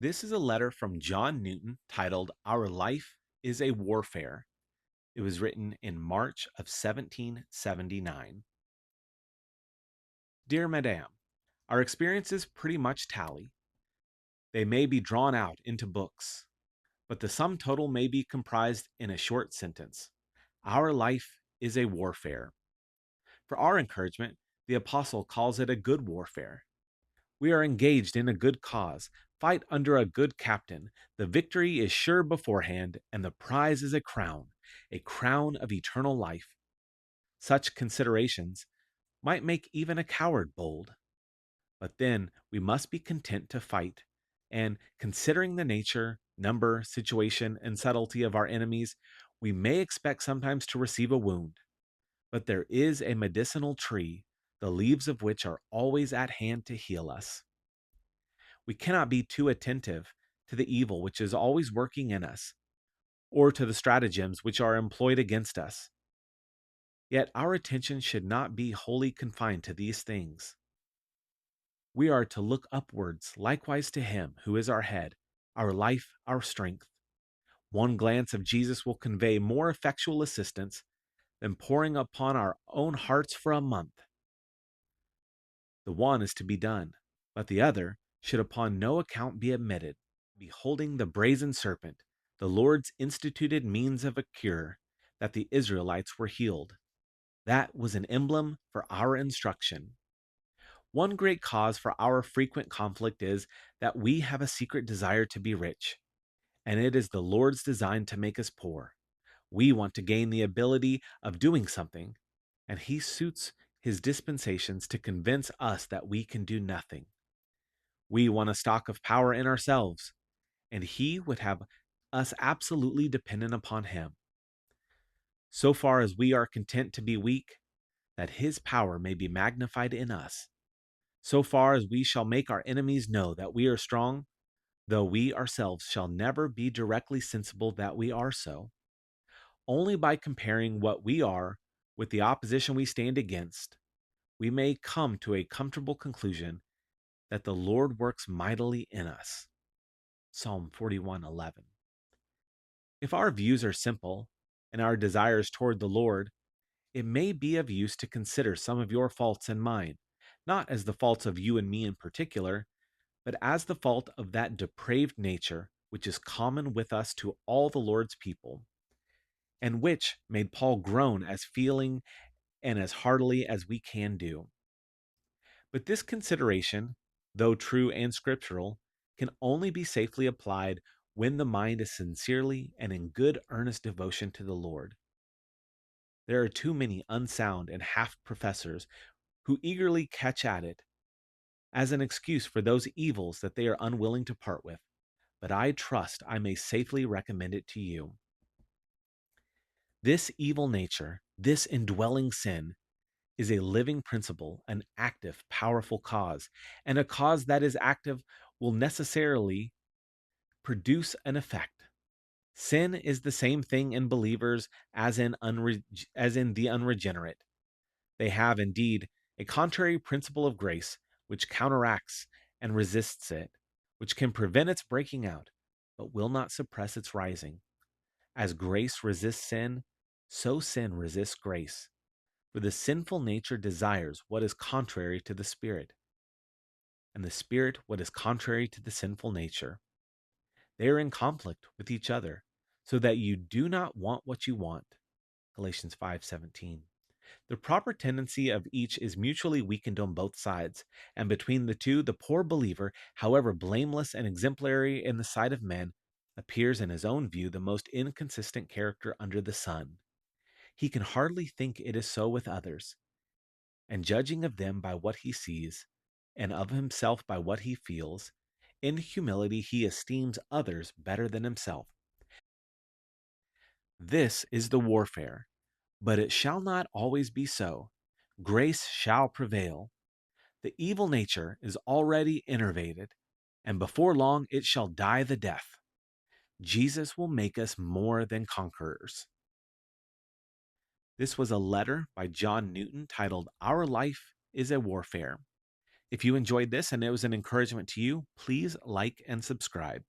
This is a letter from John Newton titled Our Life is a Warfare. It was written in March of 1779. Dear Madame, our experiences pretty much tally. They may be drawn out into books, but the sum total may be comprised in a short sentence. Our life is a warfare. For our encouragement, the apostle calls it a good warfare. We are engaged in a good cause, fight under a good captain. The victory is sure beforehand, and the prize is a crown of eternal life. Such considerations might make even a coward bold. But then we must be content to fight, and considering the nature, number, situation, and subtlety of our enemies, we may expect sometimes to receive a wound. But there is a medicinal tree, the leaves of which are always at hand to heal us. We cannot be too attentive to the evil which is always working in us, or to the stratagems which are employed against us. Yet our attention should not be wholly confined to these things. We are to look upwards likewise to Him who is our head, our life, our strength. One glance of Jesus will convey more effectual assistance than pouring upon our own hearts for a month. The one is to be done, but the other should upon no account be omitted. Beholding the brazen serpent, the Lord's instituted means of a cure, that the Israelites were healed. That was an emblem for our instruction. One great cause for our frequent conflict is that we have a secret desire to be rich, and it is the Lord's design to make us poor. We want to gain the ability of doing something, and He suits His dispensations to convince us that we can do nothing. We want a stock of power in ourselves, and He would have us absolutely dependent upon Him. So far as we are content to be weak, that His power may be magnified in us. So far as we shall make our enemies know that we are strong, though we ourselves shall never be directly sensible that we are so. Only by comparing what we are with the opposition we stand against, we may come to a comfortable conclusion that the Lord works mightily in us. Psalm 41:11. If our views are simple and our desires toward the Lord, it may be of use to consider some of your faults and mine, not as the faults of you and me in particular, but as the fault of that depraved nature which is common with us to all the Lord's people, and which made Paul groan as feeling and as heartily as we can do. But this consideration, though true and scriptural, can only be safely applied when the mind is sincerely and in good earnest devotion to the Lord. There are too many unsound and half professors who eagerly catch at it as an excuse for those evils that they are unwilling to part with, but I trust I may safely recommend it to you. This evil nature, this indwelling sin, is a living principle, an active, powerful cause, and a cause that is active will necessarily produce an effect. Sin is the same thing in believers as in the unregenerate. They have indeed a contrary principle of grace which counteracts and resists it, which can prevent its breaking out, but will not suppress its rising. As grace resists sin, so sin resists grace. For the sinful nature desires what is contrary to the Spirit, and the Spirit what is contrary to the sinful nature. They are in conflict with each other, so that you do not want what you want. Galatians 5:17. The proper tendency of each is mutually weakened on both sides, and between the two, the poor believer, however blameless and exemplary in the sight of men, appears in his own view the most inconsistent character under the sun. He can hardly think it is so with others, and judging of them by what he sees, and of himself by what he feels, in humility he esteems others better than himself. This is the warfare, but it shall not always be so. Grace shall prevail. The evil nature is already enervated, and before long it shall die the death. Jesus will make us more than conquerors. This was a letter by John Newton titled Our Life is a Warfare. If you enjoyed this and it was an encouragement to you, please like and subscribe.